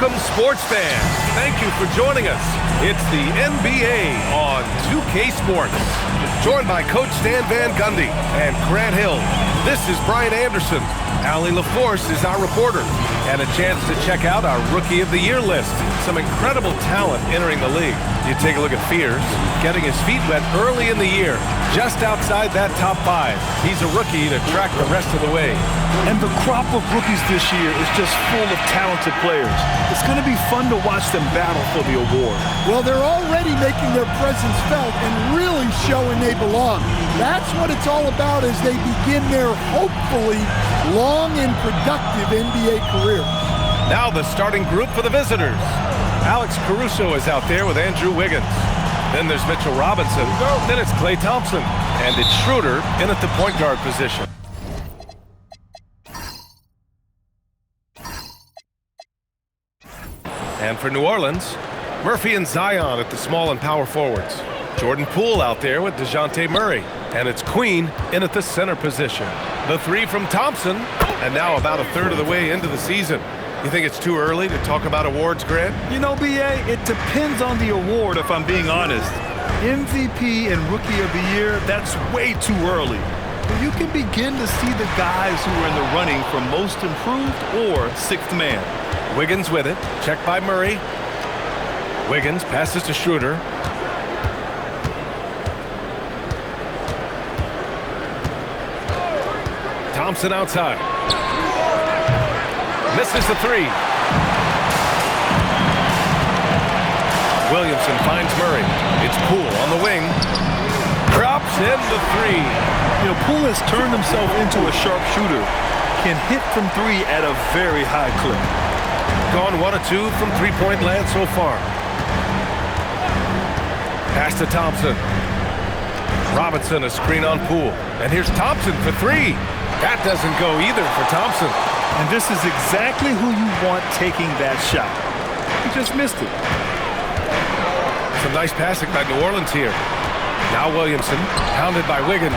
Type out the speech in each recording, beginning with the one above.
Welcome, sports fans. Thank you for joining us. It's the NBA on 2K Sports. Joined by Coach Stan Van Gundy and Grant Hill. This is Brian Anderson. Allie LaForce is our reporter. And a chance to check out our Rookie of the Year list. Some incredible talent entering the league. You take a look at Fears, getting his feet wet early in the year, just outside that top 5. He's a rookie to track the rest of the way. And the crop of rookies this year is just full of talented players. It's going to be fun to watch them battle for the award. Well, they're already making their presence felt and really showing they belong. That's what it's all about as they begin their, hopefully, long and productive NBA career. Now the starting group for the visitors. Alex Caruso is out there with Andrew Wiggins. Then there's Mitchell Robinson. Then it's Klay Thompson. And it's Schroeder in at the point guard position. And for New Orleans, Murphy and Zion at the small and power forwards. Jordan Poole out there with DeJounte Murray. And it's Queen in at the center position. The 3 from Thompson. And now about a third of the way into the season. You think it's too early to talk about awards, Grant? You know, B.A., it depends on the award, if I'm being honest. MVP and Rookie of the Year, that's way too early. But you can begin to see the guys who are in the running for Most Improved or 6th Man. Wiggins with it. Checked by Murray. Wiggins passes to Schroeder. Thompson outside. Misses the 3. Williamson finds Murray. It's Poole on the wing. Drops in the 3. You know, Poole has turned himself into a sharpshooter. Can hit from 3 at a very high clip. Gone 1 of 2 from three-point land so far. Pass to Thompson. Robinson, a screen on Poole. And here's Thompson for 3. That doesn't go either for Thompson. And this is exactly who you want taking that shot. He just missed it. Some nice passing by New Orleans here. Now Williamson, pounded by Wiggins.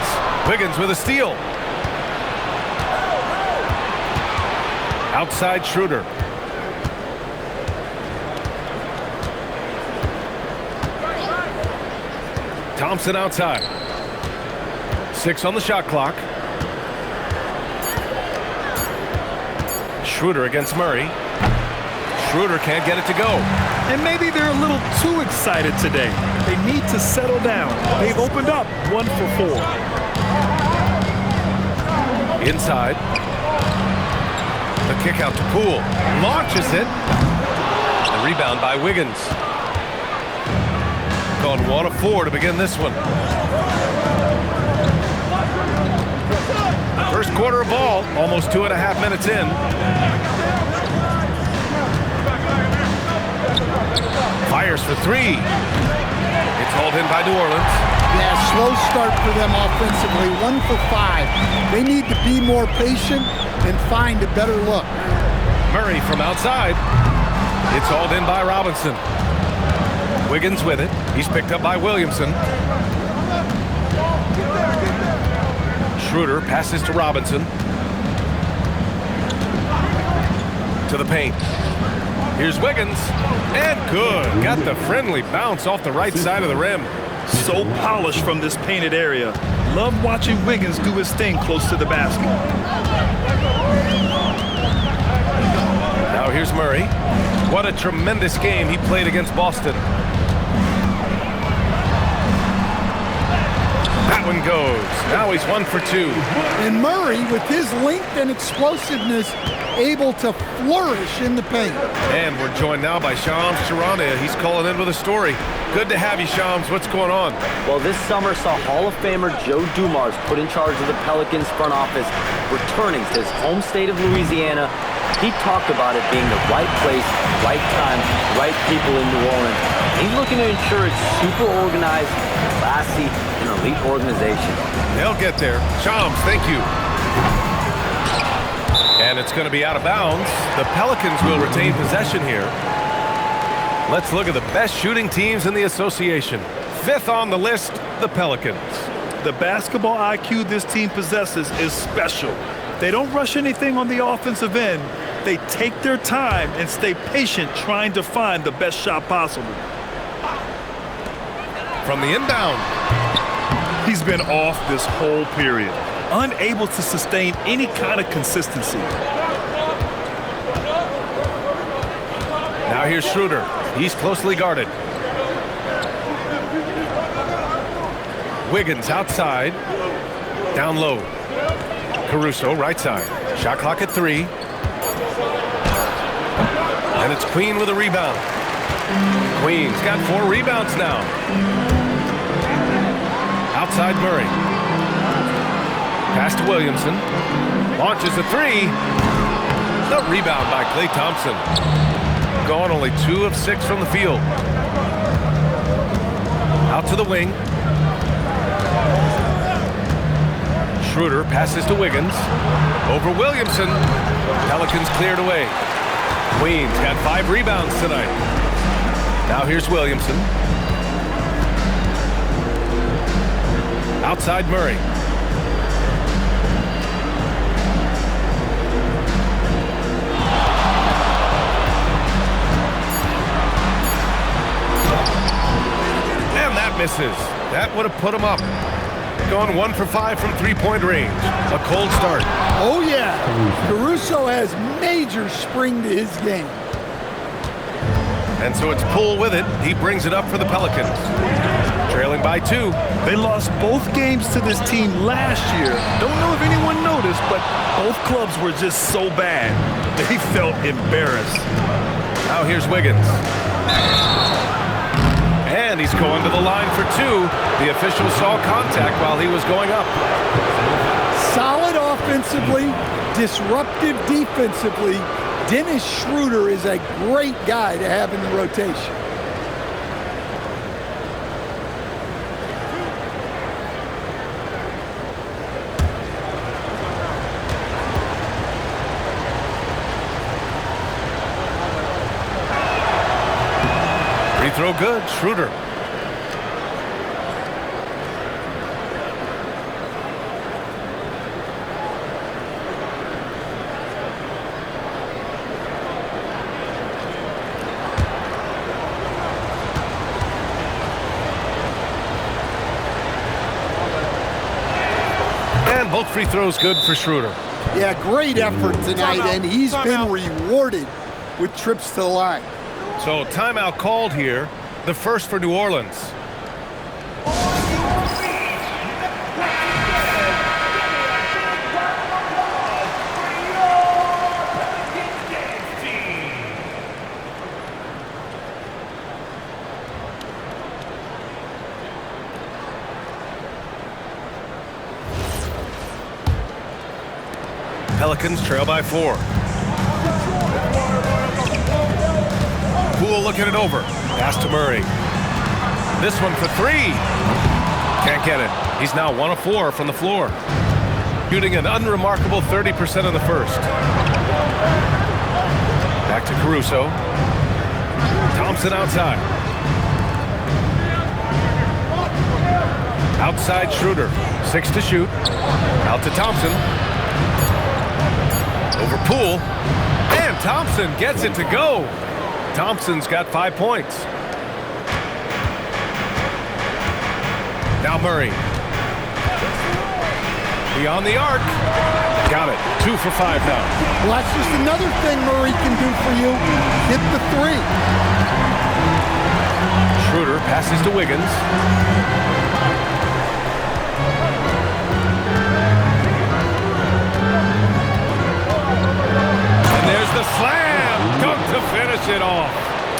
Wiggins with a steal. Outside Schroeder. Thompson outside. 6 on the shot clock. Schroeder against Murray. Schroeder can't get it to go. And maybe they're a little too excited today. They need to settle down. They've opened up 1 for 4. Inside. The kick out to Poole. Launches it. The rebound by Wiggins. Gone 1 of 4 to begin this one. First quarter of ball, almost 2.5 minutes in. Fires for 3. It's hauled in by New Orleans. Yeah, slow start for them offensively. 1 for 5. They need to be more patient and find a better look. Murray from outside. It's hauled in by Robinson. Wiggins with it. He's picked up by Williamson. Schroeder passes to Robinson. To the paint. Here's Wiggins. And good. Got the friendly bounce off the right side of the rim. So polished from this painted area. Love watching Wiggins do his thing close to the basket. Now here's Murray. What a tremendous game he played against Boston. That one goes. Now he's 1 for 2. And Murray, with his length and explosiveness, able to flourish in the paint. And we're joined now by Shams Charania. He's calling in with a story. Good to have you, Shams. What's going on? Well, this summer saw Hall of Famer Joe Dumars put in charge of the Pelicans front office, returning to his home state of Louisiana. He talked about it being the right place, right time, right people in New Orleans. He's looking to ensure it's super organized, classy, and elite organization. They'll get there. Shams, thank you. And it's going to be out of bounds. The Pelicans will retain possession here. Let's look at the best shooting teams in the association. 5th on the list, the Pelicans. The basketball IQ this team possesses is special. They don't rush anything on the offensive end, They take their time and stay patient trying to find the best shot possible. From the inbound. He's been off this whole period, unable to sustain any kind of consistency. Now here's Schroeder. He's closely guarded. Wiggins outside. Down low. Caruso right side. Shot clock at 3. And it's Queen with a rebound. Queen's got 4 rebounds now. Outside Murray. Pass to Williamson. Launches a 3. The rebound by Klay Thompson. Gone only 2 of 6 from the field. Out to the wing. Schroeder passes to Wiggins. Over Williamson. Pelicans cleared away. Queen's got 5 rebounds tonight. Now here's Williamson. Outside Murray. And that misses. That would have put him up. Going 1 for 5 from three-point range. A cold start. Oh, yeah. Caruso has major spring to his game. And so it's Poole with it. He brings it up for the Pelicans. Trailing by 2. They lost both games to this team last year. Don't know if anyone noticed, but both clubs were just so bad. They felt embarrassed. Now here's Wiggins. And he's going to the line for 2. The official saw contact while he was going up. Solid offensively, disruptive defensively. Dennis Schroeder is a great guy to have in the rotation. Free throw good, Schroeder. And both free throws good for Schroeder. Yeah, great effort tonight, and he's been rewarded with trips to the line. So timeout called here, the first for New Orleans. Pelicans trail by 4. Poole looking it over. Pass to Murray. This one for 3. Can't get it. He's now 1 of 4 from the floor. Shooting an unremarkable 30% in the first. Back to Caruso. Thompson outside. Outside Schroeder. 6 to shoot. Out to Thompson. Over Poole. And Thompson gets it to go. Thompson's got 5 points. Now Murray. Beyond the arc. Got it. 2 for 5 now. Well, that's just another thing Murray can do for you. Hit the 3. Schroeder passes to Wiggins. And there's the slam. Dunk to finish it off.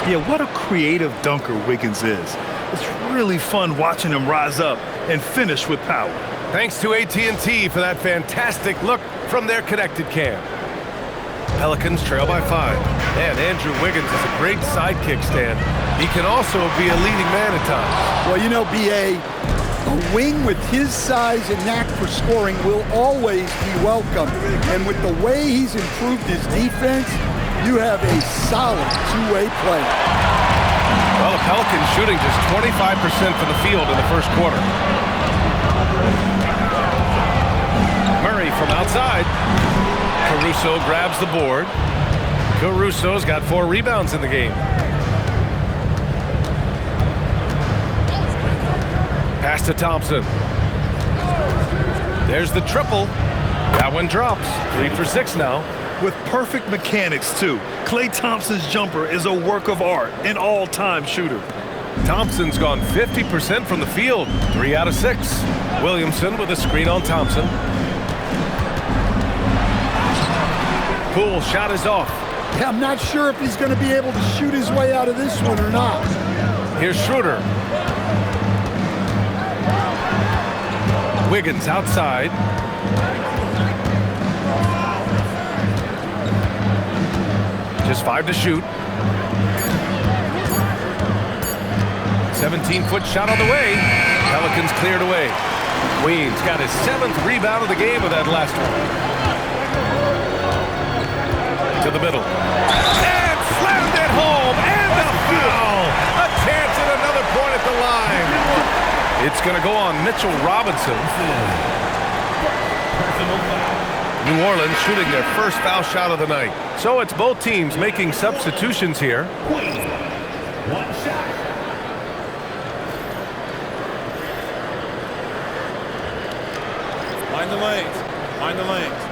Yeah, what a creative dunker Wiggins is. It's really fun watching him rise up and finish with power. Thanks to AT&T for that fantastic look from their connected cam. Pelicans trail by 5. And Andrew Wiggins is a great sidekick, Stan. He can also be a leading man at times. Well, you know, B.A., a wing with his size and knack for scoring will always be welcome. And with the way he's improved his defense, you have a solid two-way player. Well, the Pelicans shooting just 25% from the field in the first quarter. Murray from outside. Caruso grabs the board. Caruso's got 4 rebounds in the game. Pass to Thompson. There's the triple. That one drops. 3 for 6 now. With perfect mechanics, too. Klay Thompson's jumper is a work of art, an all-time shooter. Thompson's gone 50% from the field. 3 out of 6. Williamson with a screen on Thompson. Poole shot is off. Yeah, I'm not sure if he's going to be able to shoot his way out of this one or not. Here's Schroeder. Wiggins outside. Just 5 to shoot. 17-foot shot on the way. Pelicans cleared away. Queens got his 7th rebound of the game with that last one. To the middle. And slammed it home. And the foul. A chance at another point at the line. It's going to go on Mitchell Robinson. New Orleans shooting their first foul shot of the night. So it's both teams making substitutions here. One shot. Mind the lanes. Mind the lanes.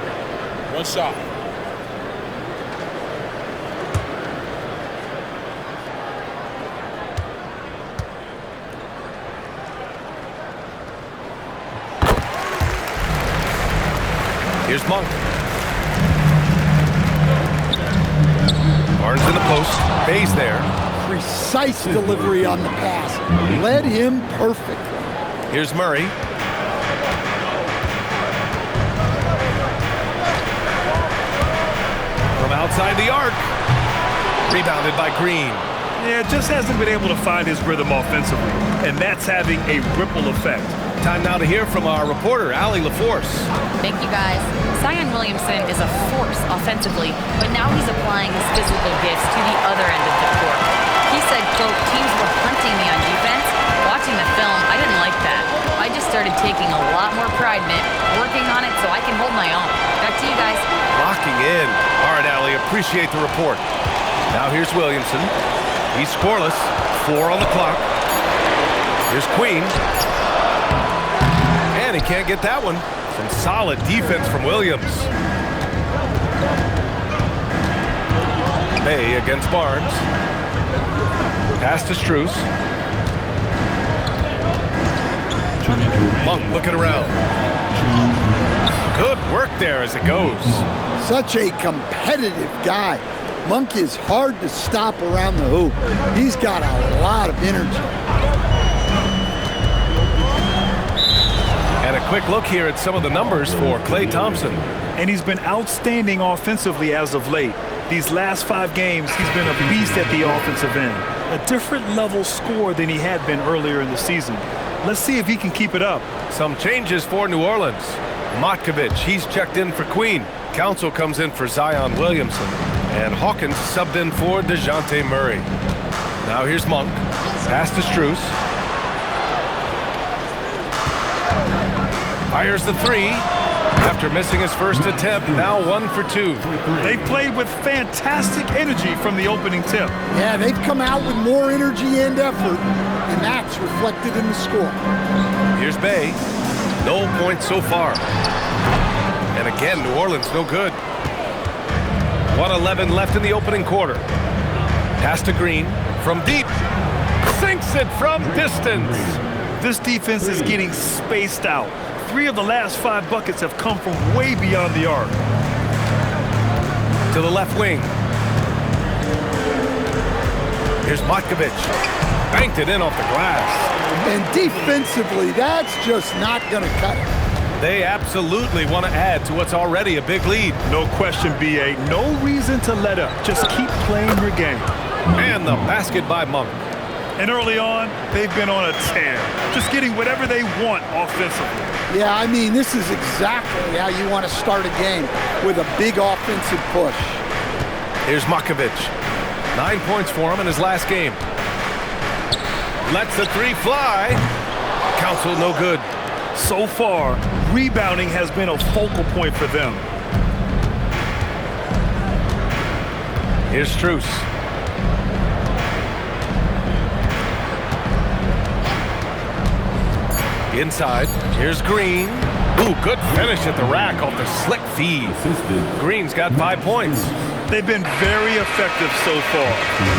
One shot. Here's Monk. Barnes in the post. Bay's there. Precise delivery on the pass. Led him perfectly. Here's Murray. From outside the arc. Rebounded by Green. Yeah, just hasn't been able to find his rhythm offensively, and that's having a ripple effect. Time now to hear from our reporter, Allie LaForce. Thank you, guys. Zion Williamson is a force offensively, but now he's applying his physical gifts to the other end of the court. He said, quote, teams were hunting me on defense. Watching the film, I didn't like that. I just started taking a lot more pride in it, working on it so I can hold my own. Back to you guys. Locking in. All right, Allie, appreciate the report. Now here's Williamson. He's scoreless. 4 on the clock. Here's Queen. And he can't get that one. Some solid defense from Williams. Bay against Barnes. Pass to Strus. Monk looking around. Good work there as it goes. Such a competitive guy. Monk is hard to stop around the hoop. He's got a lot of energy. And a quick look here at some of the numbers for Klay Thompson. And he's been outstanding offensively as of late. These last 5 games, he's been a beast at the offensive end. A different level scorer than he had been earlier in the season. Let's see if he can keep it up. Some changes for New Orleans. Matkovic, he's checked in for Queen. Council comes in for Zion Williamson. And Hawkins subbed in for DeJounte Murray. Now here's Monk. Pass to Strus. Fires the 3. After missing his first attempt, now 1 for 2. They played with fantastic energy from the opening tip. Yeah, they've come out with more energy and effort, and that's reflected in the score. Here's Bay. No points so far. And again, New Orleans no good. 1:11 left in the opening quarter. Pass to Green from deep. Sinks it from distance. This defense is getting spaced out. 3 of the last 5 buckets have come from way beyond the arc. To the left wing. Here's Matkovic. Banked it in off the glass. And defensively, that's just not going to cut it. They absolutely want to add to what's already a big lead. No question, B.A. No reason to let up. Just keep playing your game. And the basket by Monk. And early on, they've been on a tear. Just getting whatever they want offensively. Yeah, I mean, this is exactly how you want to start a game, with a big offensive push. Here's Matkovic. 9 points for him in his last game. Lets the 3 fly. Council no good. So far, rebounding has been a focal point for them. Here's Strus. Inside, here's Green. Ooh, good finish at the rack off the slick feed. Green's got 5 points. They've been very effective so far.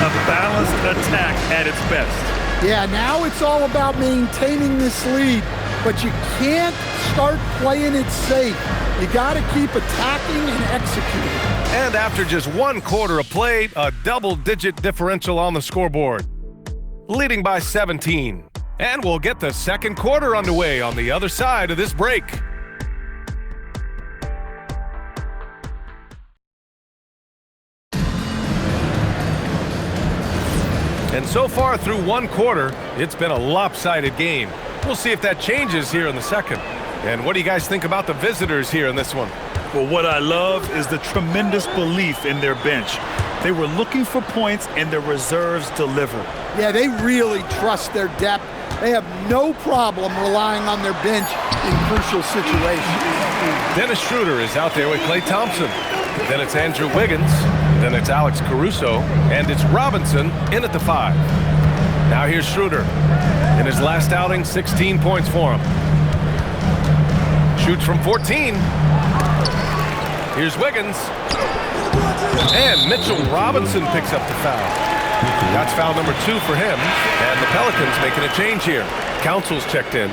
A balanced attack at its best. Yeah, now it's all about maintaining this lead, but you can't start playing it safe. You got to keep attacking and executing. And after just 1 quarter of play, a double-digit differential on the scoreboard. Leading by 17. And we'll get the second quarter underway on the other side of this break. And so far through 1 quarter, it's been a lopsided game. We'll see if that changes here in the second. And what do you guys think about the visitors here in this one? Well, what I love is the tremendous belief in their bench. They were looking for points, and their reserves delivered. Yeah, they really trust their depth. They have no problem relying on their bench in crucial situations. Dennis Schroeder is out there with Klay Thompson. Then it's Andrew Wiggins. Then it's Alex Caruso. And it's Robinson in at the 5. Now here's Schroeder. In his last outing, 16 points for him. Shoots from 14. Here's Wiggins. And Mitchell Robinson picks up the foul. That's foul number 2 for him. And the Pelicans making a change here. Council's checked in.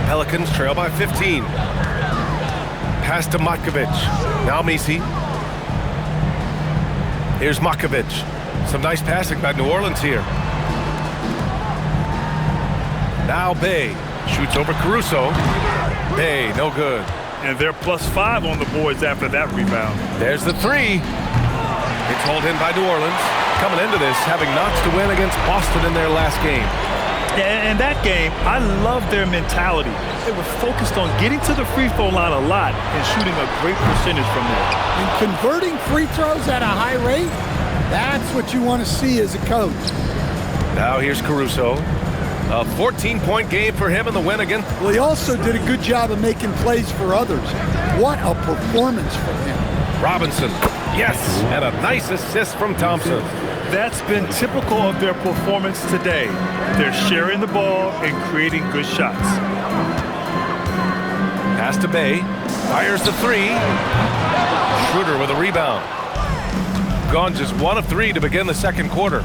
Pelicans trail by 15. Pass to Matkovic. Now Misi. Here's Matkovic. Some nice passing by New Orleans here. Now Bay. Shoots over Caruso. Bay, no good. And they're +5 on the boards after that rebound. There's the 3. It's hauled in by New Orleans. Coming into this, having notched to win against Boston in their last game. And that game, I love their mentality. They were focused on getting to the free throw line a lot and shooting a great percentage from there. And converting free throws at a high rate, that's what you want to see as a coach. Now here's Caruso. A 14-point game for him in the win again. Well, he also did a good job of making plays for others. What a performance from him. Robinson, yes, and a nice assist from Thompson. That's been typical of their performance today. They're sharing the ball and creating good shots. Pass to Bay. Fires the 3. Schroeder with a rebound. Gone just 1 of 3 to begin the second quarter.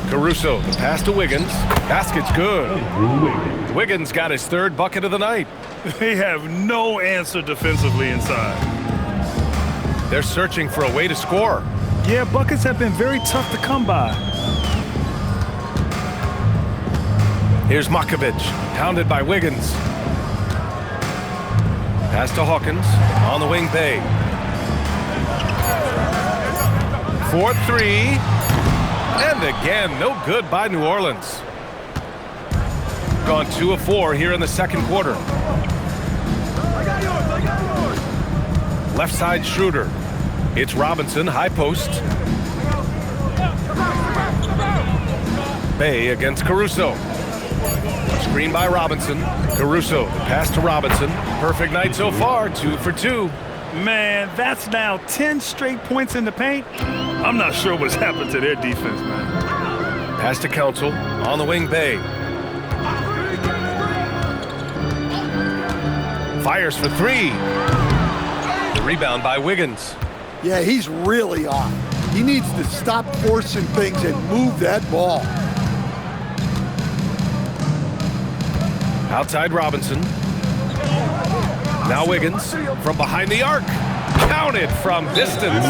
Caruso, the pass to Wiggins. Basket's good. Wiggins got his 3rd bucket of the night. They have no answer defensively inside. They're searching for a way to score. Yeah, buckets have been very tough to come by. Here's Matkovic, pounded by Wiggins. Pass to Hawkins, on the wing Bay. 4-3, and again, no good by New Orleans. Gone 2 of 4 here in the second quarter. Left side Schroeder. It's Robinson, high post. Bay against Caruso. Screen by Robinson. Caruso, pass to Robinson. Perfect night so far, 2 for 2. Man, that's now 10 straight points in the paint. I'm not sure what's happened to their defense, man. Pass to Council, on the wing Bay. Fires for 3. Rebound by Wiggins. Yeah, he's really on. He needs to stop forcing things and move that ball. Outside Robinson. Now Wiggins from behind the arc. Counted from distance.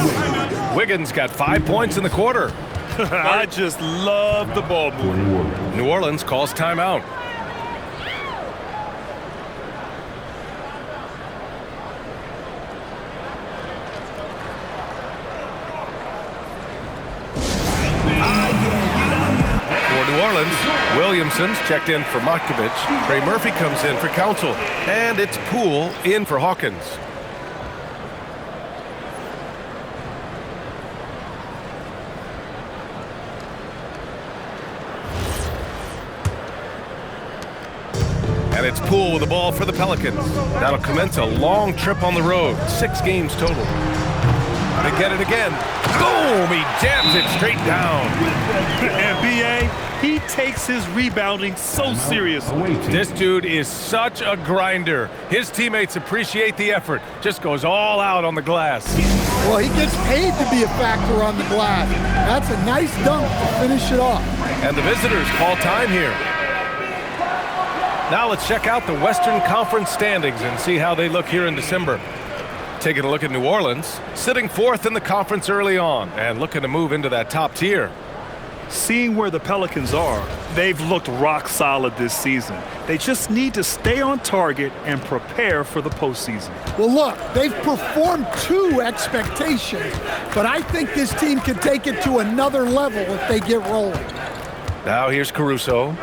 Wiggins got 5 points in the quarter. I just love the ball movement. New Orleans calls timeout. New Orleans, Williamson's checked in for Matkovic. Trey Murphy comes in for Council. And it's Poole in for Hawkins. And it's Poole with the ball for the Pelicans. That'll commence a long trip on the road. 6 games total. They get it again. Boom! He jams it straight down. And B.A., he takes his rebounding so seriously. This dude is such a grinder. His teammates appreciate the effort. Just goes all out on the glass. Well, he gets paid to be a factor on the glass. That's a nice dunk to finish it off. And the visitors call time here. Now let's check out the Western Conference standings and see how they look here in December. Taking a look at New Orleans, sitting 4th in the conference early on and looking to move into that top tier. Seeing where the Pelicans are, they've looked rock solid this season. They just need to stay on target and prepare for the postseason. Well, look, they've performed to expectations, but I think this team can take it to another level if they get rolling. Now here's Caruso.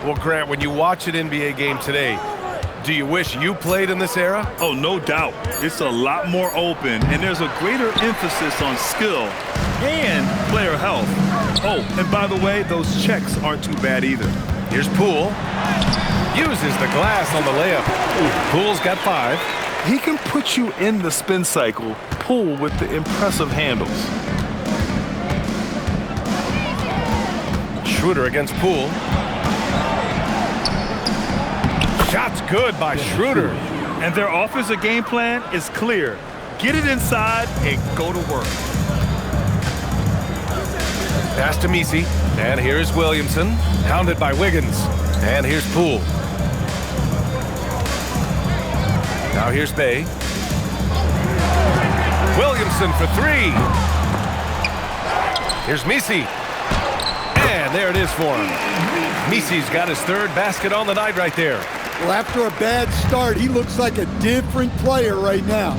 Well, Grant, when you watch an NBA game today, do you wish you played in this era? Oh, no doubt. It's a lot more open, and there's a greater emphasis on skill and player health. Oh, and by the way, those checks aren't too bad either. Here's Poole. Uses the glass on the layup. Poole's got 5. He can put you in the spin cycle, Poole with the impressive handles. Schroeder against Poole. Shot's good by Schroeder. And their offensive game plan is clear. Get it inside and go to work. Pass to Messi. And here's Williamson. Hounded by Wiggins. And here's Poole. Now here's Bay. Williamson for 3. Here's Messi. And there it is for him. Messi's got his 3rd basket on the night right there. Well, after a bad start, he looks like a different player right now.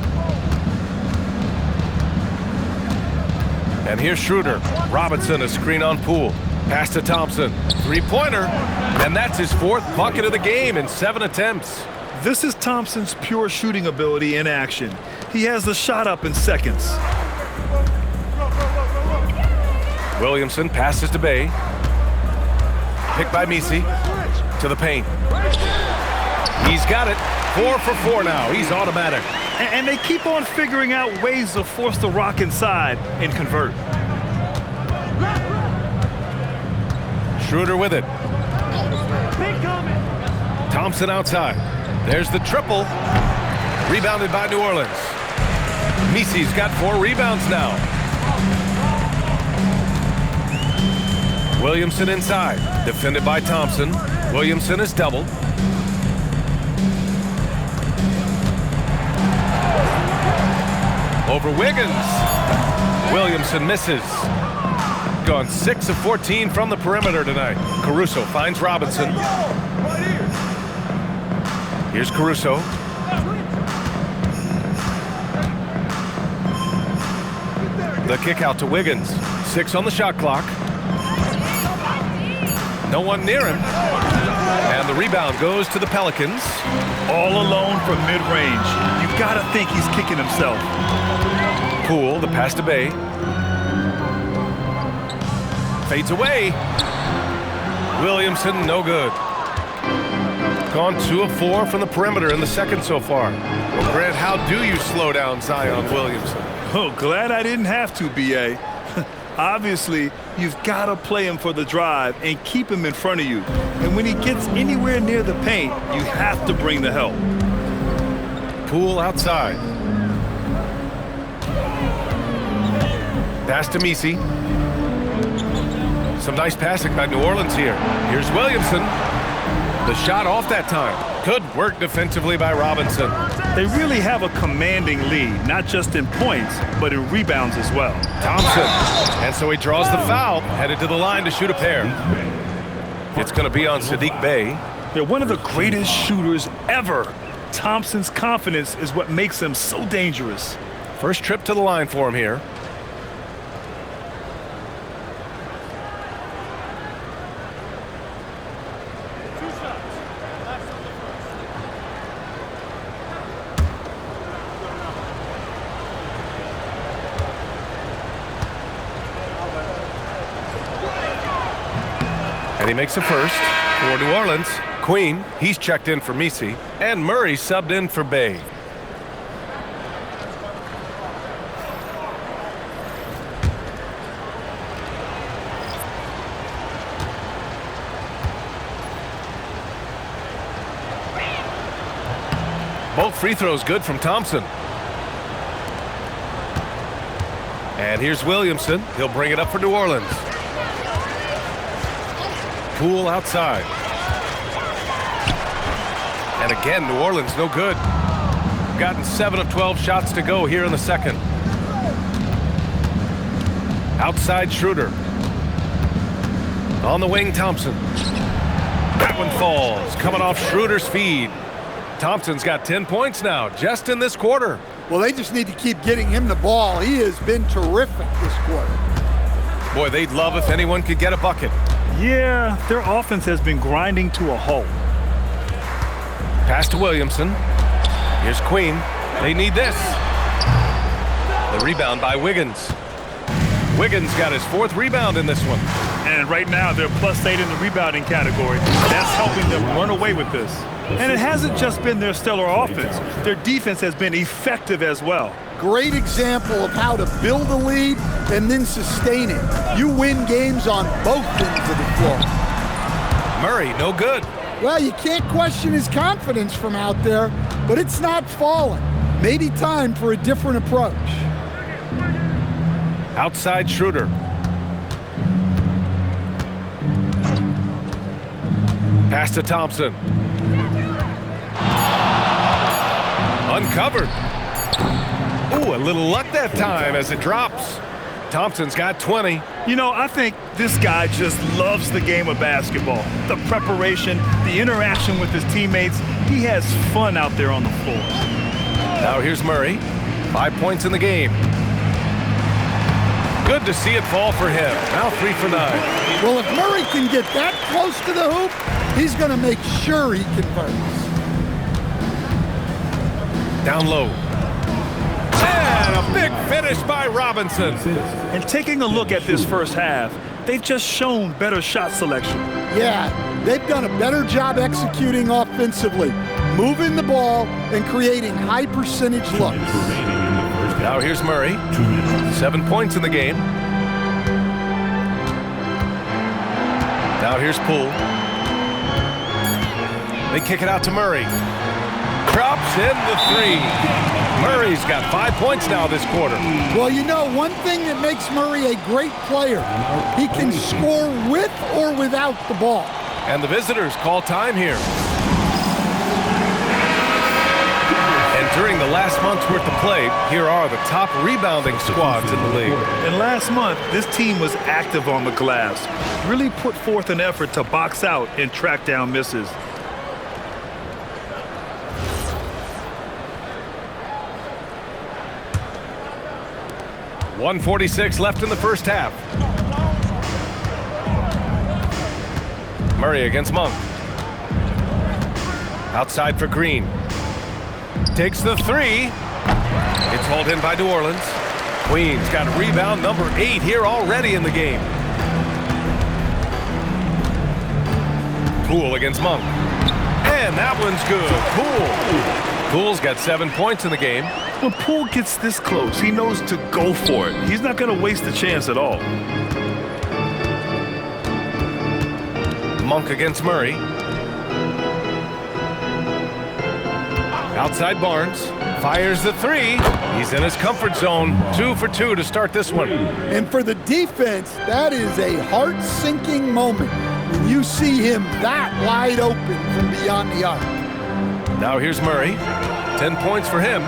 And here's Schroeder. Robinson, a screen on Poole. Pass to Thompson. 3-pointer. And that's his 4th bucket of the game in 7 attempts. This is Thompson's pure shooting ability in action. He has the shot up in seconds. Williamson passes to Bay. Picked by Messi. To the paint. He's got it. 4 for 4 now. He's automatic. And they keep on figuring out ways to force the rock inside and convert. Schroeder with it. Thompson outside. There's the triple. Rebounded by New Orleans. Messi's got 4 rebounds now. Williamson inside. Defended by Thompson. Williamson is doubled. Over Wiggins. Williamson misses. Gone 6 of 14 from the perimeter tonight. Caruso finds Robinson. Here's Caruso. The kick out to Wiggins. 6 on the shot clock. No one near him. And the rebound goes to the Pelicans. All alone from mid-range. You've got to think he's kicking himself. Poole, the pass to Bay. Fades away. Williamson, no good. Gone 2 of 4 from the perimeter in the second so far. Well, Grant, how do you slow down Zion Williamson? Oh, glad I didn't have to, B.A. Obviously, you've got to play him for the drive and keep him in front of you. And when he gets anywhere near the paint, you have to bring the help. Poole outside. Pass to Messi. Some nice passing by New Orleans here. Here's Williamson. The shot off that time. Good work defensively by Robinson. They really have a commanding lead, not just in points, but in rebounds as well. Thompson. And so he draws the foul, headed to the line to shoot a pair. It's going to be on Saddiq Bey. They're one of the greatest shooters ever. Thompson's confidence is what makes him so dangerous. First trip to the line for him here. And he makes a first for New Orleans. Queen, he's checked in for Misi. And Murray subbed in for Bay. Both free throws good from Thompson. And here's Williamson. He'll bring it up for New Orleans. Poole outside. And again, New Orleans no good. Gotten 7 of 12 shots to go here in the second. Outside Schroeder. On the wing, Thompson. That one falls. Coming off Schroeder's feed. Thompson's got 10 points now, just in this quarter. Well, they just need to keep getting him the ball. He has been terrific this quarter. Boy, they'd love if anyone could get a bucket. Yeah, their offense has been grinding to a halt. Pass to Williamson. Here's Queen. They need this. The rebound by Wiggins. Wiggins got his 4th rebound in this one. And right now, they're +8 in the rebounding category. That's helping them run away with this. And it hasn't just been their stellar offense. Their defense has been effective as well. Great example of how to build a lead and then sustain it. You win games on both ends of the floor. Murray, no good. Well, you can't question his confidence from out there, but it's not falling. Maybe time for a different approach. Outside Schroeder. Pass to Thompson. Uncovered. Ooh, a little luck that time as it drops. Thompson's got 20. You know, I think this guy just loves the game of basketball. The preparation, the interaction with his teammates. He has fun out there on the floor. Now here's Murray. 5 points in the game. Good to see it fall for him. Now 3 for 9. Well, if Murray can get that close to the hoop, he's going to make sure he converts. Down low. And a big finish by Robinson. And taking a look at this first half, they've just shown better shot selection. Yeah, they've done a better job executing offensively, moving the ball and creating high percentage looks. Now here's Murray. 7 points in the game. Now here's Poole. They kick it out to Murray. Drops in the 3. Murray's got 5 points now this quarter. Well, you know, one thing that makes Murray a great player, he can score with or without the ball. And the visitors call time here. And during the last month's worth of play, here are the top rebounding squads in the league. And last month, this team was active on the glass, really put forth an effort to box out and track down misses. .146 left in the first half. Murray against Monk. Outside for Green. Takes the 3. It's hauled in by New Orleans. Queen's got rebound number 8 here already in the game. Poole against Monk. And that one's good. Poole. Poole's got 7 points in the game. When Poole gets this close, he knows to go for it. He's not going to waste the chance at all. Monk against Murray. Outside Barnes. Fires the 3. He's in his comfort zone. 2 for 2 to start this one. And for the defense, that is a heart-sinking moment when you see him that wide open from beyond the arc. Now here's Murray. 10 points for him.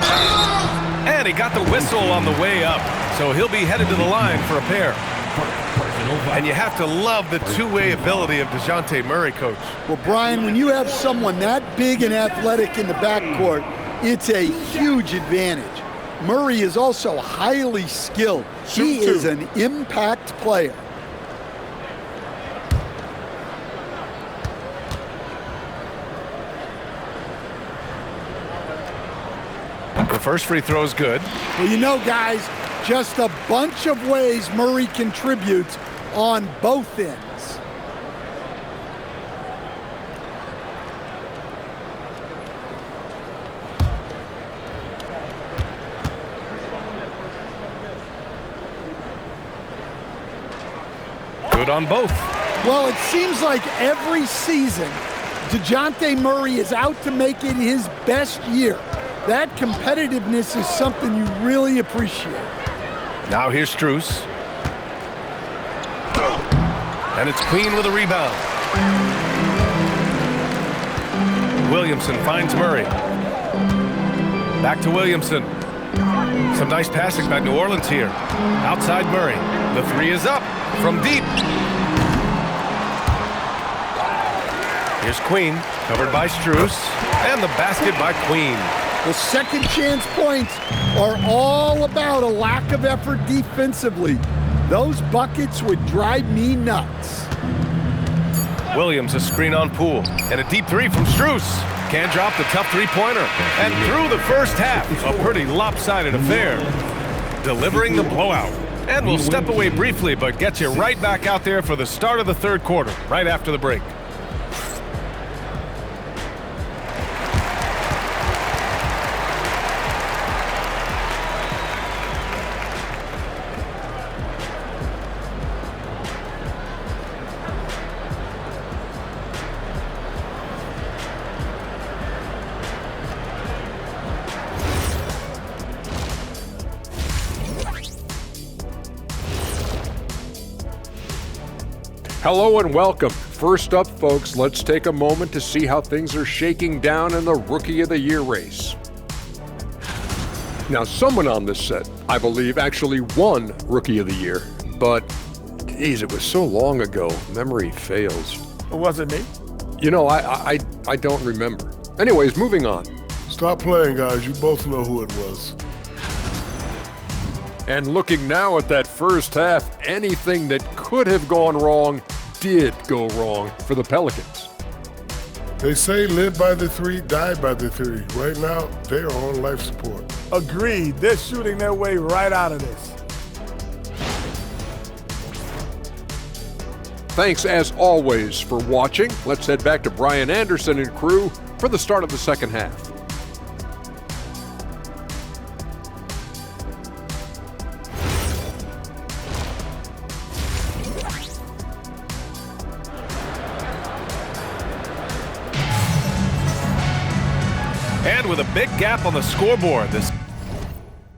And he got the whistle on the way up. So he'll be headed to the line for a pair. And you have to love the two-way ability of DeJounte Murray, Coach. Well, Brian, when you have someone that big and athletic in the backcourt, it's a huge advantage. Murray is also highly skilled. He is an impact player. The first free throw is good. Well, you know, guys, just a bunch of ways Murray contributes on both ends. good on both. Well, it seems like every season, DeJounte Murray is out to make it his best year. That competitiveness is something you really appreciate. Now here's Strus. And it's Queen with a rebound. Williamson finds Murray. Back to Williamson. Some nice passing by New Orleans here. Outside Murray. The three is up from deep. Here's Queen, covered by Strus, and the basket by Queen. The second chance points are all about a lack of effort defensively. Those buckets would drive me nuts. Williams a screen on Poole, and a deep three from Strus. Can drop the tough three-pointer. And through the first half, a pretty lopsided affair. Delivering the blowout. And we'll step away briefly, but get you right back out there for the start of the third quarter, right after the break. Hello and welcome. First up, folks, let's take a moment to see how things are shaking down in the Rookie of the Year race. Now, someone on this set, I believe, actually won Rookie of the Year, but, geez, it was so long ago, memory fails. It wasn't me. You know, I don't remember. Anyways, moving on. Stop playing, guys. You both know who it was. And looking now at that first half, anything that could have gone wrong did go wrong for the Pelicans. They say live by the three, die by the three. Right now, they are on life support. Agreed. They're shooting their way right out of this. Thanks, as always, for watching. Let's head back to Brian Anderson and crew for the start of the second half. And with a big gap on the scoreboard, this